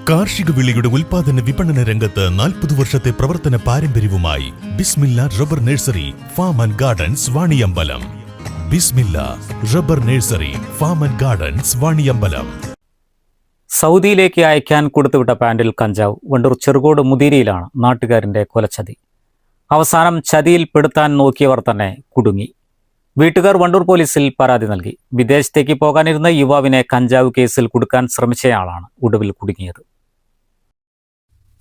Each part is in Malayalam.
കാർഷിക വിളയുടെ ഉൽപാദന വിപണന രംഗത്ത് 40 വർഷത്തെ പ്രവർത്തന പാരമ്പര്യവുമായി Bismillah rubber nursery farm and gardens Vaniyambalam. Bismillah rubber nursery farm and gardens Vaniyambalam. സൗദിയിലേക്ക് അയക്കാൻ കൊടുത്തുവിട്ട പാൻറിൽ കഞ്ചാവ്. വണ്ടൂർ ചെറുകോട് മുതിരിയിലാണ് നാട്ടുകാരന്റെ കൊലച്ചതി. അവസാനം ചതിയിൽ പെടുത്താൻ നോക്കിയവർ തന്നെ കുടുങ്ങി. വീട്ടുകാർ വണ്ടൂർ പോലീസിൽ പരാതി നൽകി. വിദേശത്തേക്ക് പോകാനിരുന്ന യുവാവിനെ കഞ്ചാവ് കേസിൽ കുടുക്കാൻ ശ്രമിച്ചയാളാണ് ഒടുവിൽ കുടുങ്ങിയത്.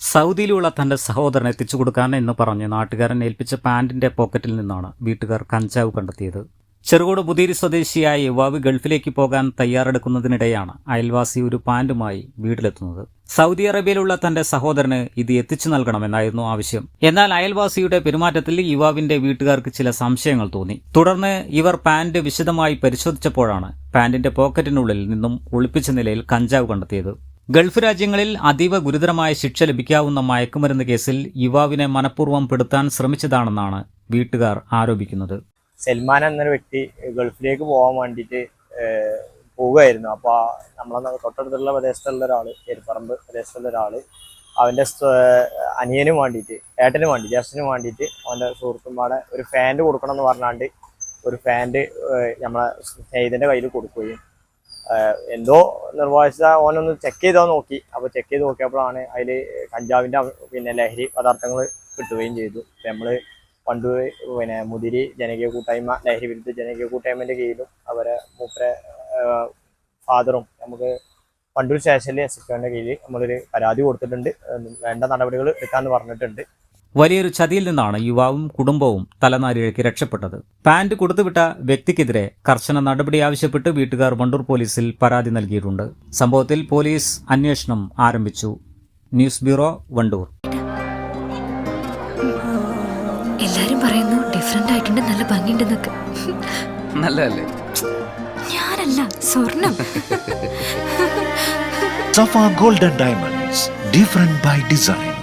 സൗദിയിലുള്ള തന്റെ സഹോദരനെ എത്തിച്ചു കൊടുക്കാൻ എന്ന് പറഞ്ഞ് നാട്ടുകാരൻ ഏൽപ്പിച്ച പാന്റിന്റെ പോക്കറ്റിൽ നിന്നാണ് വീട്ടുകാർ കഞ്ചാവ് കണ്ടെത്തിയത്. ചെറുകോട് മുതിരി സ്വദേശിയായ യുവാവ് ഗൾഫിലേക്ക് പോകാൻ തയ്യാറെടുക്കുന്നതിനിടെയാണ് അയൽവാസി ഒരു പാന്റുമായി വീട്ടിലെത്തുന്നത്. സൗദി അറേബ്യയിലുള്ള തന്റെ സഹോദരന് ഇത് എത്തിച്ചു നൽകണമെന്നായിരുന്നു ആവശ്യം. എന്നാൽ അയൽവാസിയുടെ പെരുമാറ്റത്തിൽ യുവാവിന്റെ വീട്ടുകാർക്ക് ചില സംശയങ്ങൾ തോന്നി. തുടർന്ന് ഇവർ പാന്റ് വിശദമായി പരിശോധിച്ചപ്പോഴാണ് പാന്റിന്റെ പോക്കറ്റിനുള്ളിൽ നിന്നും ഒളിപ്പിച്ച നിലയിൽ കഞ്ചാവ് കണ്ടെത്തിയത്. ഗൾഫ് രാജ്യങ്ങളിൽ അതീവ ഗുരുതരമായ ശിക്ഷ ലഭിക്കാവുന്ന മയക്കുമരുന്ന് കേസിൽ യുവാവിനെ മനഃപൂർവ്വം പെടുത്താൻ ശ്രമിച്ചതാണെന്നാണ് വീട്ടുകാർ ആരോപിക്കുന്നത്. സൽമാൻ എന്നൊരു വ്യക്തി ഗൾഫിലേക്ക് പോകാൻ വേണ്ടിയിട്ട് പോവുകയായിരുന്നു. അപ്പോൾ നമ്മളെ തൊട്ടടുത്തുള്ള പ്രദേശത്തുള്ള ഒരാൾ, എരിപ്പറമ്പ് പ്രദേശത്തുള്ള ഒരാൾ, അവൻ്റെ അനിയനും വേണ്ടിയിട്ട്, ഏട്ടനും വേണ്ടി, ജ്യേഷ്ഠനും വേണ്ടിയിട്ട് അവൻ്റെ സുഹൃത്തുമ്പാടെ ഒരു ഫാൻറ്റ് കൊടുക്കണം എന്ന് പറഞ്ഞാണ്ട് ഒരു ഫാൻറ്റ് നമ്മളെ സ്നേഹിതൻ്റെ കയ്യിൽ കൊടുക്കുകയും എന്തോ നിർവാഹിച്ച ഓനൊന്ന് ചെക്ക് ചെയ്താൽ നോക്കി. അപ്പോൾ ചെക്ക് ചെയ്ത് നോക്കിയപ്പോഴാണ് അതിൽ കഞ്ചാവിൻ്റെ ലഹരി പദാർത്ഥങ്ങൾ കിട്ടുകയും ചെയ്തു. നമ്മൾ പണ്ട് മുതിരി ജനകീയ കൂട്ടായ്മ, ലഹരി വിരുദ്ധ ജനകീയ കൂട്ടായ്മൻ്റെ കീഴിലും അവരെ മൂപ്പരെ ഫാദറും നമുക്ക് വണ്ടൂർ സ്റ്റേഷനിലെ എസ്എച്ച്ഒന്റെ കീഴിൽ നമ്മളൊരു പരാതി കൊടുത്തിട്ടുണ്ട്. വേണ്ട നടപടികൾ എടുക്കാമെന്ന് പറഞ്ഞിട്ടുണ്ട്. വലിയൊരു ചതിയിൽ നിന്നാണ് യുവാവും കുടുംബവും തലനാരിഴയ്ക്ക് രക്ഷപ്പെട്ടത്. പാന്റ് കൊടുത്തുവിട്ട വ്യക്തിക്കെതിരെ കർശന നടപടി ആവശ്യപ്പെട്ട് വീട്ടുകാർ വണ്ടൂർ പോലീസിൽ പരാതി നൽകിയിട്ടുണ്ട്. സംഭവത്തിൽ പോലീസ് അന്വേഷണം ആരംഭിച്ചു. News bureau, Wandoor. എല്ലാരും പറയുന്നു ഡിഫറെന്റ് ആയിട്ടുണ്ട്, നല്ല ഭംഗിയുണ്ടെന്നൊക്കെ. നല്ലതല്ലേ? ഞാനല്ല, സ്വർണം. Safa Gold and Diamonds, different by design.